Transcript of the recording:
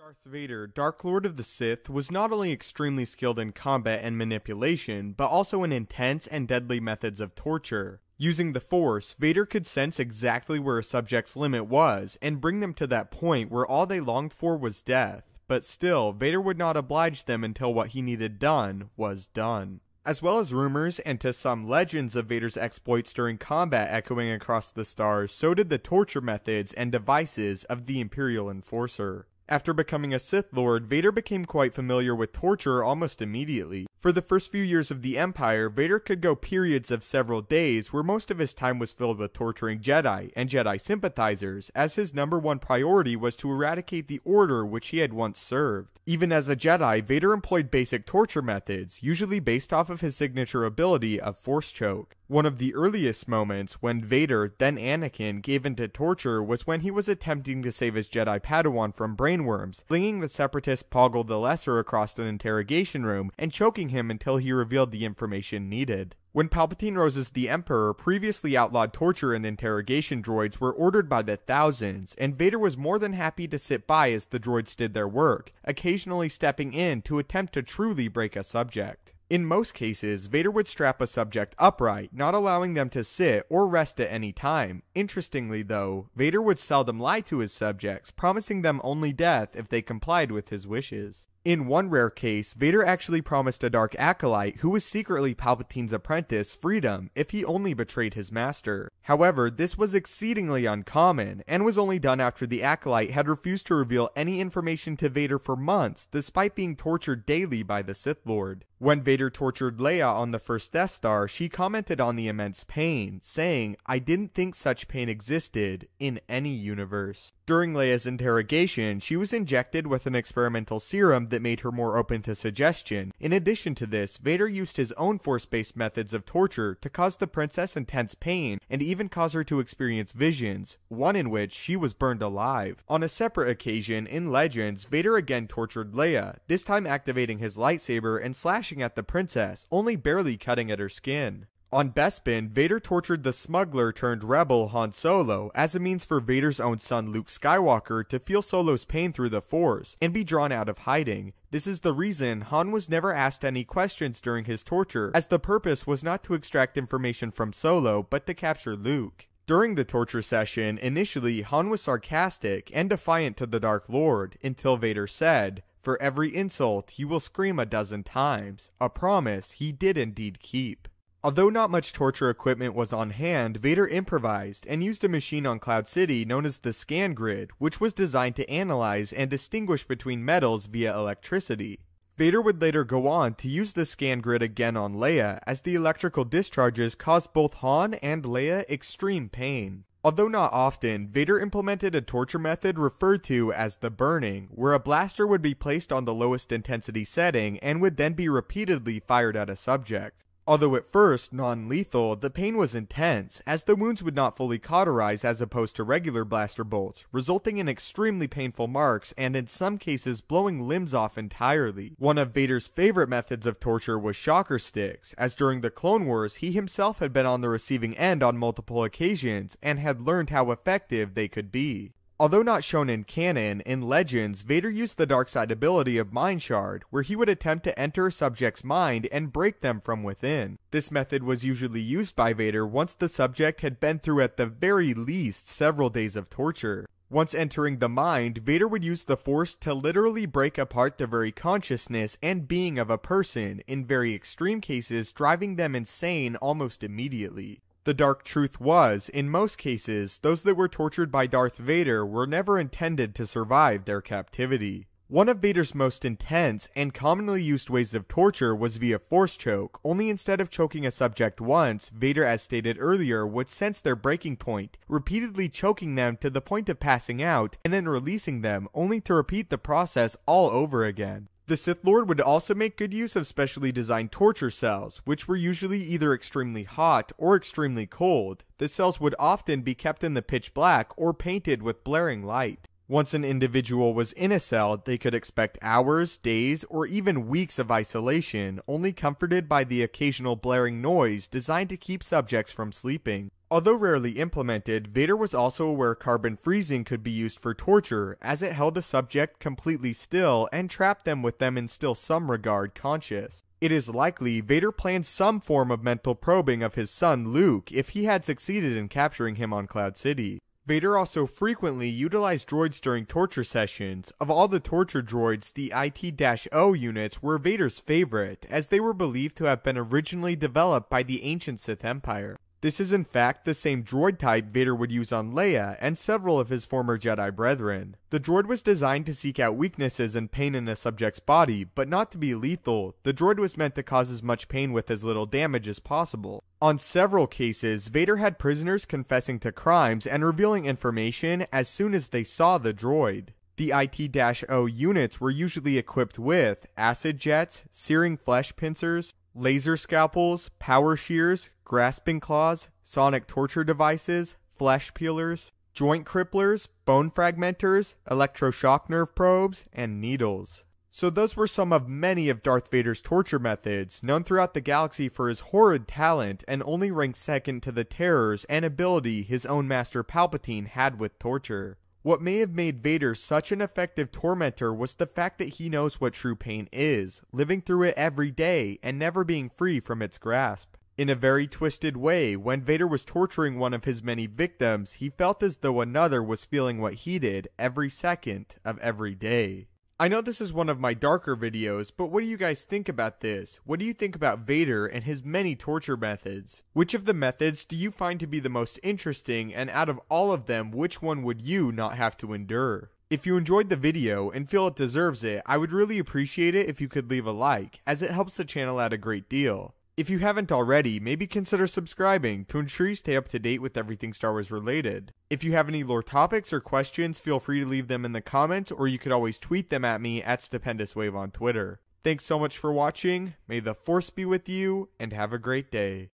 Darth Vader, Dark Lord of the Sith, was not only extremely skilled in combat and manipulation, but also in intense and deadly methods of torture. Using the Force, Vader could sense exactly where a subject's limit was, and bring them to that point where all they longed for was death. But still, Vader would not oblige them until what he needed done was done. As well as rumors and to some legends of Vader's exploits during combat echoing across the stars, so did the torture methods and devices of the Imperial Enforcer. After becoming a Sith Lord, Vader became quite familiar with torture almost immediately. For the first few years of the Empire, Vader could go periods of several days where most of his time was filled with torturing Jedi and Jedi sympathizers, as his #1 priority was to eradicate the Order which he had once served. Even as a Jedi, Vader employed basic torture methods, usually based off of his signature ability of Force Choke. One of the earliest moments when Vader, then Anakin, gave into torture was when he was attempting to save his Jedi Padawan from brainworms, flinging the separatist Poggle the Lesser across an interrogation room and choking him until he revealed the information needed. When Palpatine rose as the Emperor, previously outlawed torture and interrogation droids were ordered by the thousands, and Vader was more than happy to sit by as the droids did their work, occasionally stepping in to attempt to truly break a subject. In most cases, Vader would strap a subject upright, not allowing them to sit or rest at any time. Interestingly though, Vader would seldom lie to his subjects, promising them only death if they complied with his wishes. In one rare case, Vader actually promised a dark acolyte who was secretly Palpatine's apprentice freedom if he only betrayed his master. However, this was exceedingly uncommon, and was only done after the acolyte had refused to reveal any information to Vader for months, despite being tortured daily by the Sith Lord. When Vader tortured Leia on the first Death Star, she commented on the immense pain, saying, "I didn't think such pain existed in any universe." During Leia's interrogation, she was injected with an experimental serum that made her more open to suggestion. In addition to this, Vader used his own Force-based methods of torture to cause the princess intense pain, and even cause her to experience visions, one in which she was burned alive. On a separate occasion, in Legends, Vader again tortured Leia, this time activating his lightsaber and slashing at the princess, only barely cutting at her skin. On Bespin, Vader tortured the smuggler turned rebel Han Solo as a means for Vader's own son Luke Skywalker to feel Solo's pain through the Force and be drawn out of hiding. This is the reason Han was never asked any questions during his torture, as the purpose was not to extract information from Solo but to capture Luke. During the torture session, initially Han was sarcastic and defiant to the Dark Lord, until Vader said, "For every insult you will scream a dozen times," a promise he did indeed keep. Although not much torture equipment was on hand, Vader improvised and used a machine on Cloud City known as the Scan Grid, which was designed to analyze and distinguish between metals via electricity. Vader would later go on to use the Scan Grid again on Leia, as the electrical discharges caused both Han and Leia extreme pain. Although not often, Vader implemented a torture method referred to as the burning, where a blaster would be placed on the lowest intensity setting and would then be repeatedly fired at a subject. Although at first non-lethal, the pain was intense, as the wounds would not fully cauterize as opposed to regular blaster bolts, resulting in extremely painful marks and in some cases blowing limbs off entirely. One of Vader's favorite methods of torture was shocker sticks, as during the Clone Wars he himself had been on the receiving end on multiple occasions and had learned how effective they could be. Although not shown in canon, in Legends, Vader used the dark side ability of Mind Shard, where he would attempt to enter a subject's mind and break them from within. This method was usually used by Vader once the subject had been through at the very least several days of torture. Once entering the mind, Vader would use the Force to literally break apart the very consciousness and being of a person, in very extreme cases driving them insane almost immediately. The dark truth was, in most cases, those that were tortured by Darth Vader were never intended to survive their captivity. One of Vader's most intense and commonly used ways of torture was via Force Choke, only instead of choking a subject once, Vader, as stated earlier, would sense their breaking point, repeatedly choking them to the point of passing out, and then releasing them, only to repeat the process all over again. The Sith Lord would also make good use of specially designed torture cells, which were usually either extremely hot or extremely cold. The cells would often be kept in the pitch black or painted with blaring light. Once an individual was in a cell, they could expect hours, days, or even weeks of isolation, only comforted by the occasional blaring noise designed to keep subjects from sleeping. Although rarely implemented, Vader was also aware carbon freezing could be used for torture, as it held a subject completely still and trapped them with them in still some regard conscious. It is likely Vader planned some form of mental probing of his son Luke if he had succeeded in capturing him on Cloud City. Vader also frequently utilized droids during torture sessions. Of all the torture droids, the IT-O units were Vader's favorite, as they were believed to have been originally developed by the ancient Sith Empire. This is in fact the same droid type Vader would use on Leia and several of his former Jedi brethren. The droid was designed to seek out weaknesses and pain in a subject's body, but not to be lethal. The droid was meant to cause as much pain with as little damage as possible. On several cases, Vader had prisoners confessing to crimes and revealing information as soon as they saw the droid. The IT-O units were usually equipped with acid jets, searing flesh pincers, laser scalpels, power shears, grasping claws, sonic torture devices, flesh peelers, joint cripplers, bone fragmenters, electroshock nerve probes, and needles. So those were some of many of Darth Vader's torture methods, known throughout the galaxy for his horrid talent and only ranked second to the terrors and ability his own master Palpatine had with torture. What may have made Vader such an effective tormentor was the fact that he knows what true pain is, living through it every day and never being free from its grasp. In a very twisted way, when Vader was torturing one of his many victims, he felt as though another was feeling what he did every second of every day. I know this is one of my darker videos, but what do you guys think about this? What do you think about Vader and his many torture methods? Which of the methods do you find to be the most interesting, and out of all of them, which one would you not have to endure? If you enjoyed the video and feel it deserves it, I would really appreciate it if you could leave a like, as it helps the channel out a great deal. If you haven't already, maybe consider subscribing to ensure you stay up to date with everything Star Wars related. If you have any lore topics or questions, feel free to leave them in the comments, or you could always tweet them at me at thestupendousswave on Twitter. Thanks so much for watching, may the Force be with you, and have a great day.